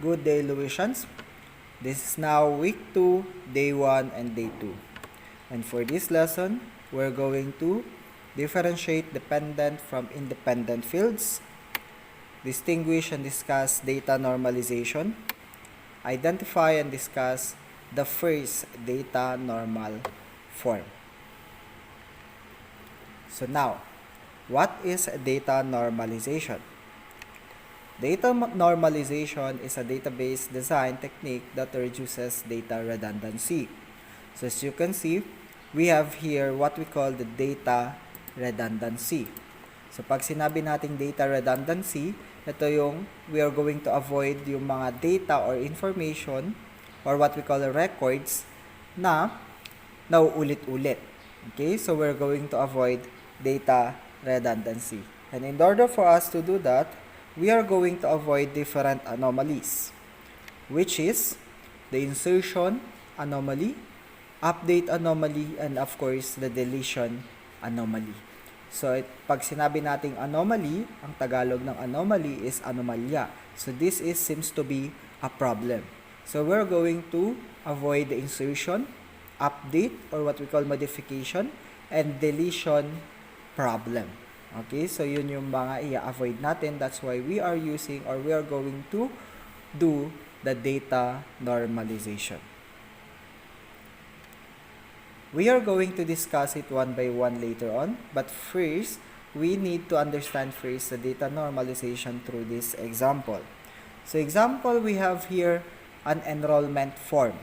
Good day, Louisians. This is now week 2, day 1 and day 2. And for this lesson, we're going to differentiate dependent from independent fields, distinguish and discuss data normalization, identify and discuss the first data normal form. So now, what is data normalization? Data normalization is a database design technique that reduces data redundancy. So as you can see, we have here what we call the data redundancy. So pag sinabi nating data redundancy, ito yung we are going to avoid yung mga data or information or what we call the records na nauulit-ulit. Okay, so we're going to avoid data redundancy. And in order for us to do that, we are going to avoid different anomalies, which is the insertion anomaly, update anomaly, and of course, the deletion anomaly. So, pag sinabi nating anomaly, ang Tagalog ng anomaly is anomalya. So, this seems to be a problem. So, we're going to avoid the insertion, update, or what we call modification, and deletion problem. Okay, so yun yung mga i-avoid natin. That's why we are using or we are going to do the data normalization. We are going to discuss it one by one later on. But first, we need to understand first the data normalization through this example. So example, we have here an enrollment form.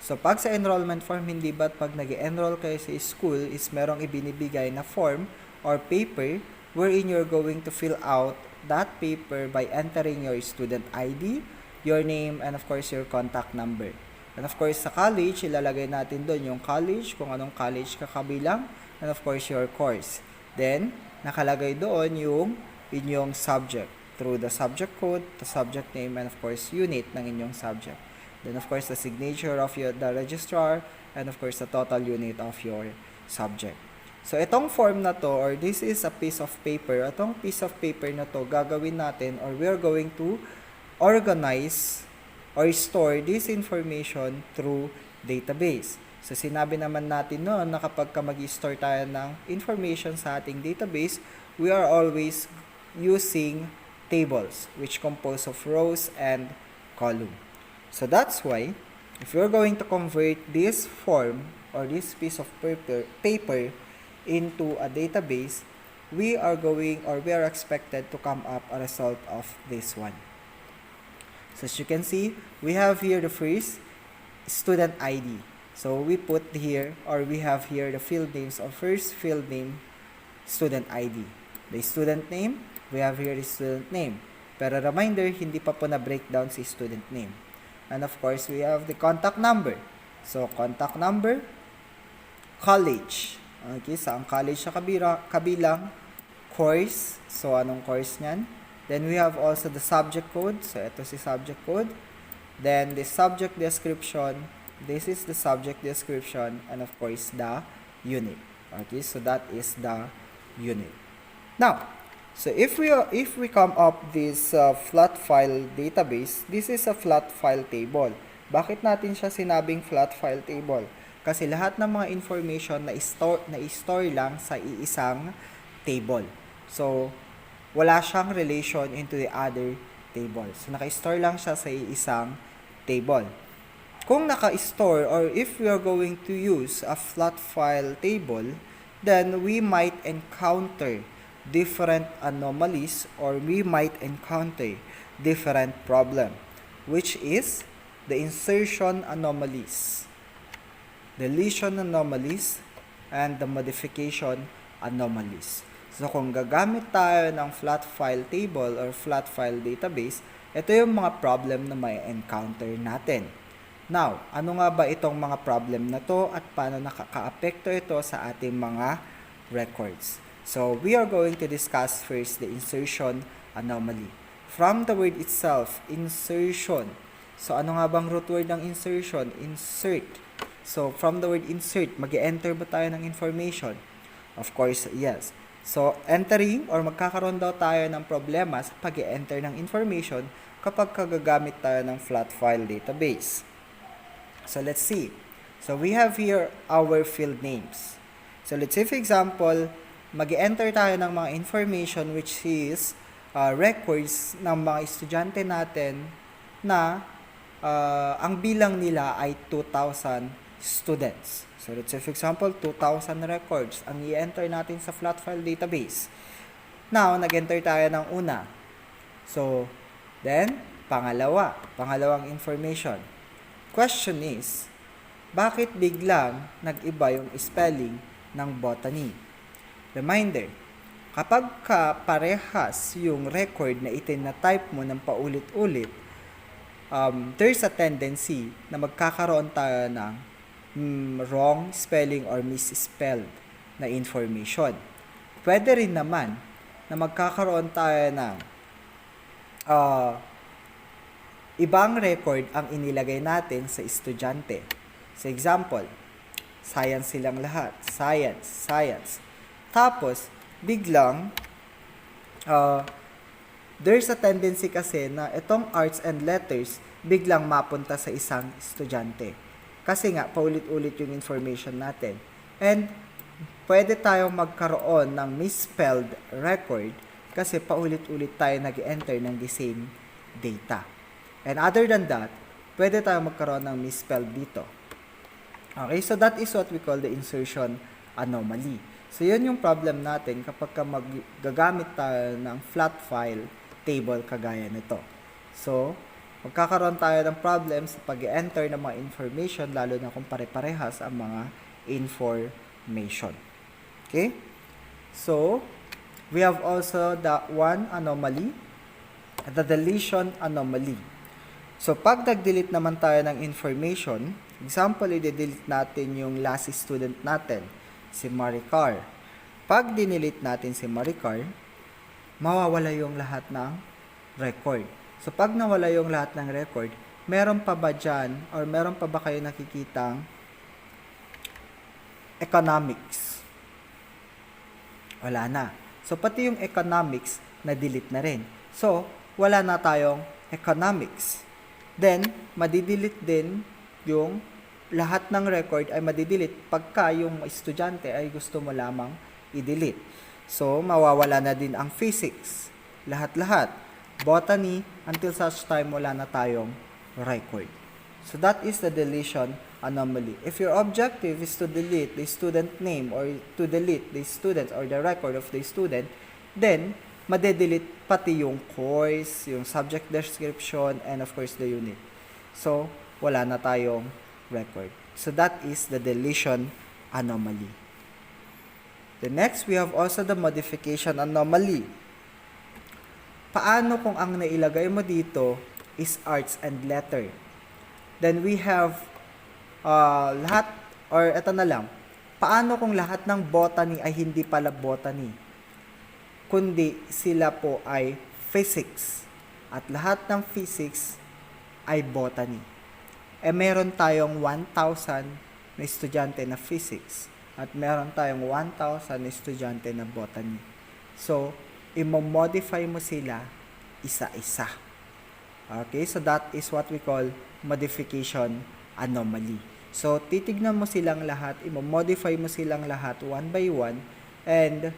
So pag sa enrollment form, hindi ba't pag nag-enroll kayo sa school is merong ibinibigay na form or paper wherein you're going to fill out that paper by entering your student ID, your name, and of course your contact number. And of course sa college, ilalagay natin doon yung college, kung anong college ka kabilang, and of course your course. Then, nakalagay doon yung inyong subject through the subject code, the subject name, and of course unit ng inyong subject. Then of course the signature of the registrar, and of course the total unit of your subject. So, itong form na to, or this is a piece of paper, itong piece of paper na to, gagawin natin, or we are going to organize or store this information through database. So, sinabi naman natin noon na kapag mag-store tayo ng information sa ating database, we are always using tables, which compose of rows and column. So, that's why, if you're going to convert this form, or this piece of paper into a database, we are expected to come up a result of this one. So as you can see, we have here the first student ID. So we put here, or we have here the field names of first field name, student ID. The student name, we have here the student name. Pero reminder, hindi pa po na-breakdown si student name. And of course, we have the contact number. So contact number, college. Okay, so ang college sa kabilang, course, so anong course niyan? Then we have also the subject code, so ito si subject code. Then the subject description, this is the subject description, and of course the unit. Okay, so that is the unit. Now, so if we come up this flat file database, this is a flat file table. Bakit natin siya sinabing flat file table? Kasi lahat ng mga information na i-store lang sa iisang table. So, wala siyang relation into the other table. So, naka-store lang siya sa iisang table. Kung naka-store, or if we are going to use a flat file table, then we might encounter different anomalies, or we might encounter different problem, which is the insertion anomalies, deletion anomalies, and the modification anomalies. So, kung gagamit tayo ng flat file table or flat file database, ito yung mga problem na may encounter natin. Now, ano nga ba itong mga problem na to at paano nakaka-apekto ito sa ating mga records? So, we are going to discuss first the insertion anomaly. From the word itself, insertion. So, ano nga bang root word ng insertion? Insert. So, from the word insert, mag-enter ba tayo ng information? Of course, yes. So, entering or magkakaroon daw tayo ng problema sa pag-enter ng information kapag gagamit tayo ng flat file database. So let's see. So we have here our field names. So let's say for example, mag-enter tayo ng mga information which is records ng mga estudyante natin na ang bilang nila ay 2,000 students. So let's say for example, 2,000 records ang i-enter natin sa flat file database. Now, nag-enter tayo ng una. So, then, pangalawang information. Question is, bakit biglang nag-iba yung spelling ng botany? Reminder, kapag parehas yung record na itin-type mo ng paulit-ulit, there's a tendency na magkakaroon tayo ng wrong spelling or misspelled na information. Pwede rin naman na magkakaroon tayo ng ibang record ang inilagay natin sa estudyante. Sa example, science silang lahat. Science. Tapos, biglang, there's a tendency kasi na itong arts and letters biglang mapunta sa isang estudyante. Kasi nga, paulit-ulit yung information natin. And, pwede tayong magkaroon ng misspelled record kasi paulit-ulit tayo nag-enter ng the same data. And other than that, pwede tayong magkaroon ng misspelled dito. Okay, so that is what we call the insertion anomaly. So, yun yung problem natin kapag gagamit tayo ng flat file table kagaya nito. So, magkakaroon tayo ng problem sa pag-enter ng mga information lalo na kung pare-parehas ang mga information. Okay? So, we have also the one anomaly, the deletion anomaly. So, pag nag-delete naman tayo ng information, example, i-delete natin yung last student natin, si Maricar. Pag dinelete natin si Maricar, mawawala yung lahat ng record. So, pag nawala yung lahat ng record, meron pa ba dyan, or meron pa ba kayo nakikitang economics? Wala na. So, pati yung economics, na-delete na rin. So, wala na tayong economics. Then, madidelete din yung lahat ng record ay madidelete pagka yung estudyante ay gusto mo lamang i-delete. So, mawawala na din ang physics. Lahat-lahat. Botany, until such time wala na tayong record. So, that is the deletion anomaly. If your objective is to delete the student name or to delete the student or the record of the student, then, madedelete pati yung course, yung subject description, and of course, the unit. So, wala na tayong record. So, that is the deletion anomaly. The next, we have also the modification anomaly. Paano kung ang nailagay mo dito is arts and letter? Then, we have lahat, or eto na lang, paano kung lahat ng botany ay hindi pala botany, kundi sila po ay physics, at lahat ng physics ay botany? Meron tayong 1,000 na estudyante na physics, at meron tayong 1,000 na estudyante na botany. So, i-modify mo sila isa-isa. Okay, so that is what we call modification anomaly. So, titignan mo silang lahat, i-modify mo silang lahat one by one, and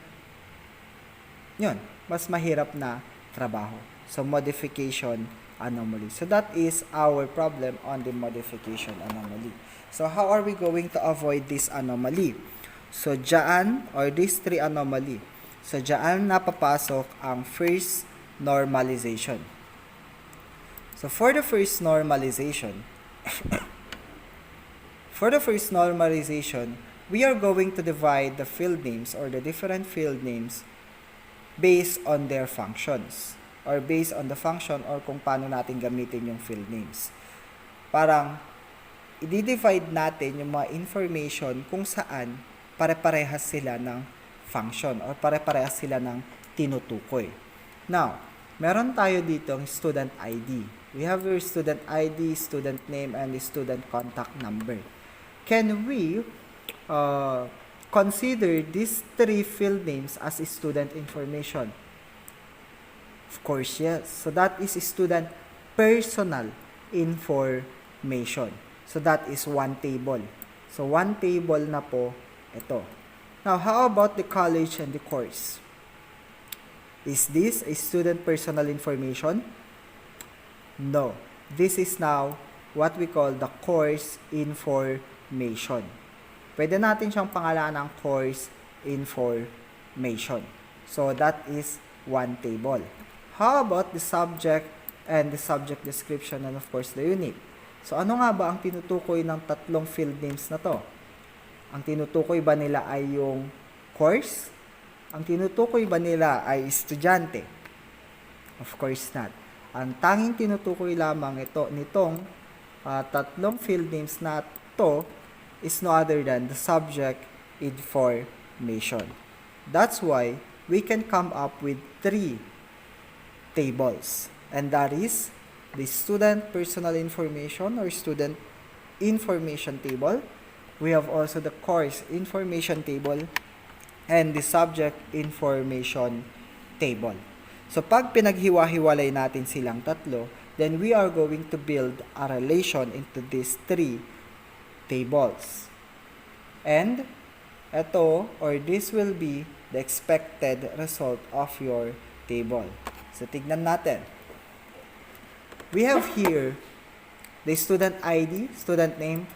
yun, mas mahirap na trabaho. So, modification anomaly. So, that is our problem on the modification anomaly. So, how are we going to avoid this anomaly? So, dyan, or these three anomaly. So, dyan napapasok ang first normalization. So, for the first normalization, we are going to divide the field names or the different field names based on their functions or based on the function or kung paano natin gamitin yung field names. Parang, i-divide natin yung mga information kung saan pare-parehas sila ng function or pare-parehas sila ng tinutukoy. Now, meron tayo dito ang student ID. We have your student ID, student name, and the student contact number. Can we consider these three field names as student information? Of course, yes. So that is student personal information. So that is one table. So one table na po ito. Now, how about the college and the course? Is this a student personal information? No. This is now what we call the course information. Pwede natin siyang pangalanan ng course information. So that is one table. How about the subject and the subject description and of course the unit? So ano nga ba ang tinutukoy ng tatlong field names na to? Ang tinutukoy ba nila ay yung course? Ang tinutukoy ba nila ay estudyante? Of course not. Ang tanging tinutukoy lamang nitong tatlong field names na to is no other than the subject information. That's why we can come up with 3 tables. And that is the student personal information or student information table. We have also the course information table and the subject information table. So pag pinaghiwa-hiwalay natin silang tatlo, then we are going to build a relation into these 3 tables. And ito or this will be the expected result of your table. So tignan natin. We have here the student ID, student name,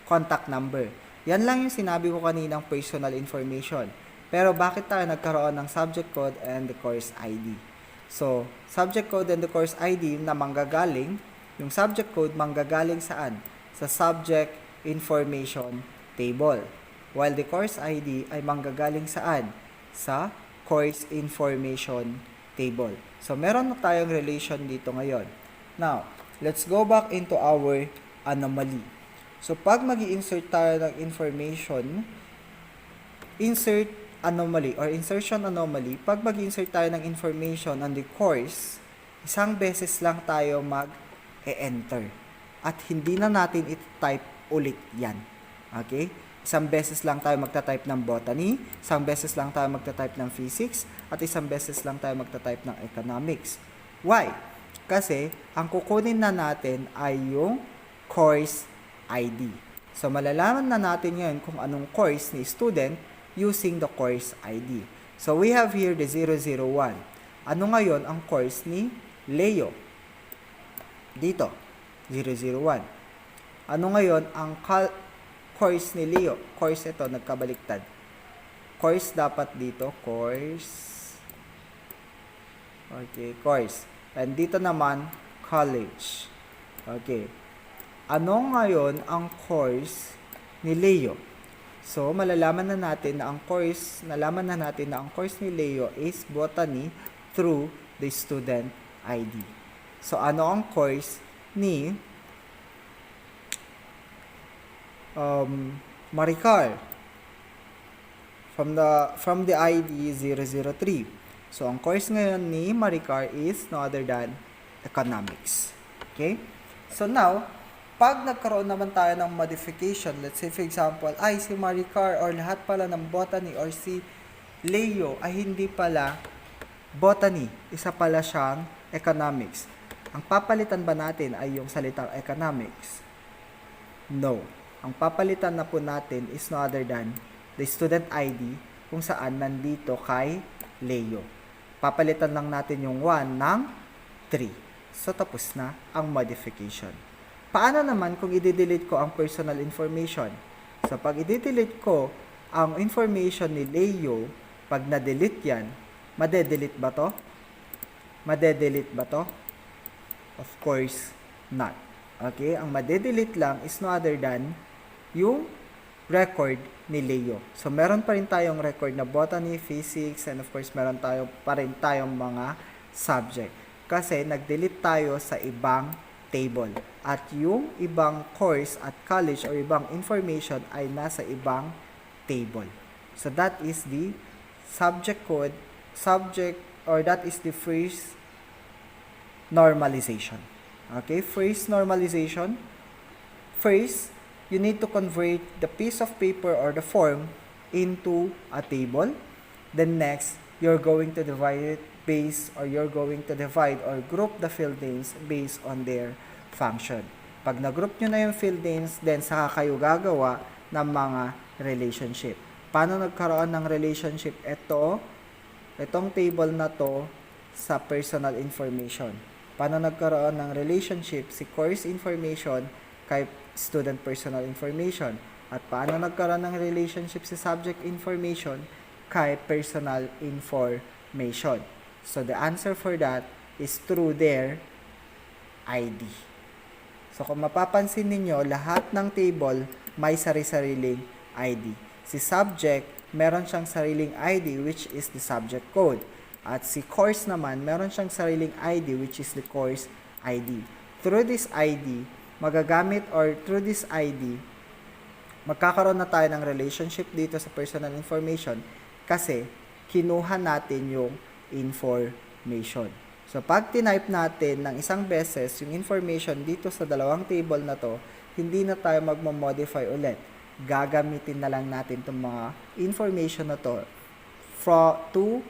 contact number. Yan lang yung sinabi ko kaninang personal information. Pero bakit tayo nagkaroon ng subject code and the course ID? So, subject code and the course ID na manggagaling, yung subject code manggagaling saan? Sa subject information table. While the course ID ay manggagaling saan? Sa course information table. So, meron na tayong relation dito ngayon. Now, let's go back into our anomaly. So, pag mag-i-insert tayo ng information, insert anomaly or insertion anomaly, pag mag-insert tayo ng information on the course, isang beses lang tayo mag-e-enter. At hindi na natin i-type ulit yan. Okay? Isang beses lang tayo magta-type ng botany, isang beses lang tayo magta-type ng physics, at isang beses lang tayo magta-type ng economics. Why? Kasi, ang kukunin na natin ay yung course ID. So, malalaman na natin ngayon kung anong course ni student using the course ID. So, we have here the 001. Ano ngayon ang course ni Leo? Dito, 001. Ano ngayon ang course ni Leo? Course ito, nagkabaliktad. Course dapat dito, course. Okay, course. And dito naman, college. Okay. Ano ngayon ang course ni Leo? So, nalaman na natin na ang course ni Leo is botany through the student ID. So, ano ang course ni Maricar? From the ID 003. So, ang course ngayon ni Maricar is no other than economics. Okay? So, now, pag nagkaroon naman tayo ng modification, let's say for example, ay si Maricar or lahat pala ng botany or si Leo ay hindi pala botany, isa pala siyang economics. Ang papalitan ba natin ay yung salitang economics? No. Ang papalitan na po natin is no other than the student ID kung saan nandito kay Leo. Papalitan lang natin yung 1 ng 3. So, tapos na ang modification. Paano naman kung i-delete ko ang personal information? So, pag i-delete ko ang information ni Leo, pag na-delete yan, made-delete ba to? Made-delete ba to? Of course, not. Okay? Ang made-delete lang is no other than yung record ni Leo. So, meron pa rin tayong record na botany, physics, and of course, meron pa rin tayong mga subject. Kasi, nag-delete tayo sa ibang table. At yung ibang course at college or ibang information ay nasa ibang table. So, that is the subject code, or that is the first normalization. Okay, first normalization. First, you need to convert the piece of paper or the form into a table. Then next, you're going to divide it you're going to divide or group the field names based on their function. Pag na-group nyo na yung field names, then saka kayo gagawa ng mga relationship. Paano nagkaroon ng relationship? Itong table na to sa personal information. Paano nagkaroon ng relationship si course information kay student personal information? At paano nagkaroon ng relationship si subject information kay personal information? So, the answer for that is through their ID. So, kung mapapansin ninyo, lahat ng table may sari-sariling ID. Si subject, meron siyang sariling ID which is the subject code. At si course naman, meron siyang sariling ID which is the course ID. Through this ID, magkakaroon na tayo ng relationship dito sa personal information kasi kinuha natin yung information. So, pag tinype natin ng isang beses yung information dito sa dalawang table na to, hindi na tayo magmamodify ulit. Gagamitin na lang natin itong mga information na to to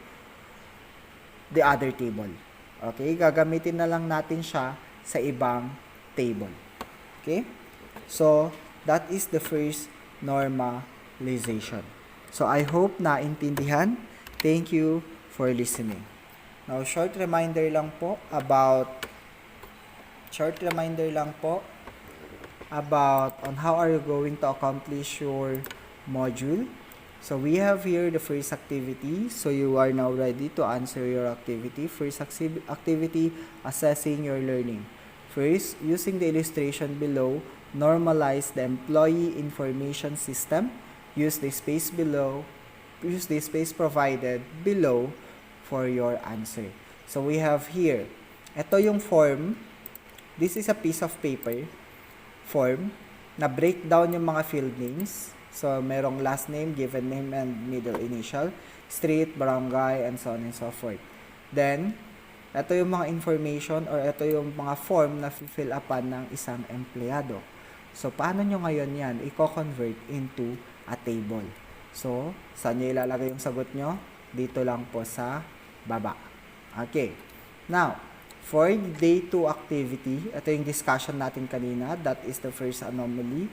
the other table. Okay? Gagamitin na lang natin siya sa ibang table. Okay? So, that is the first normalization. So, I hope naintindihan. Thank you for listening. Now, short reminder lang po about on how are you going to accomplish your module. So, we have here the first activity. So, you are now ready to answer your activity. First activity, assessing your learning. First, using the illustration below, normalize the employee information system. Use the space provided below for your answer. So, we have here, ito yung form. This is a piece of paper form na breakdown yung mga field names. So, merong last name, given name, and middle initial, street, barangay, and so on and so forth. Then, ito yung mga information or ito yung mga form na fill upan ng isang empleyado. So, paano nyo ngayon yan i-convert into a table? So, saan nyo ilalagay yung sagot nyo? Dito lang po sa baba. Okay. Now, for the day 2 activity, ito yung discussion natin kanina. That is the first anomaly.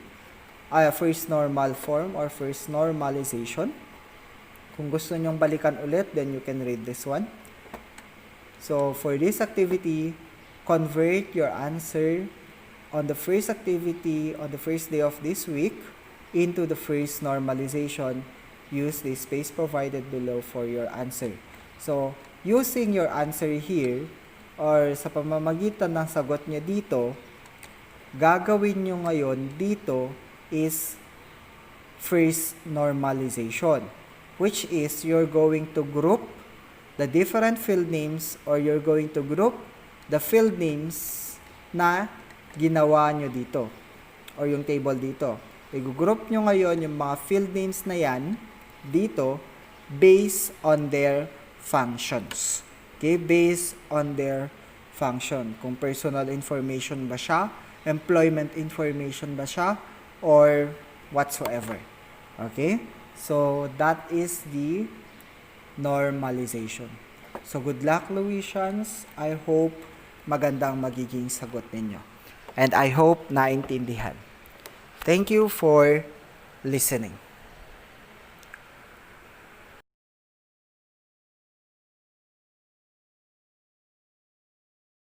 First normal form or first normalization. Kung gusto nyong balikan ulit, then you can read this one. So, for this activity, convert your answer on the first activity on the first day of this week into the first normalization. Use the space provided below for your answer. So, using your answer here, or sa pamamagitan ng sagot niya dito, gagawin nyo ngayon dito is first normalization, which is you're going to group the different field names or you're going to group the field names na ginawa nyo dito or yung table dito. I-group nyo ngayon yung mga field names na yan dito based on their functions. Okay? Based on their function. Kung personal information ba siya, employment information ba siya, or whatsoever. Okay? So, that is the normalization. So, good luck, Louisians. I hope magandang magiging sagot ninyo. And I hope naintindihan. Thank you for listening.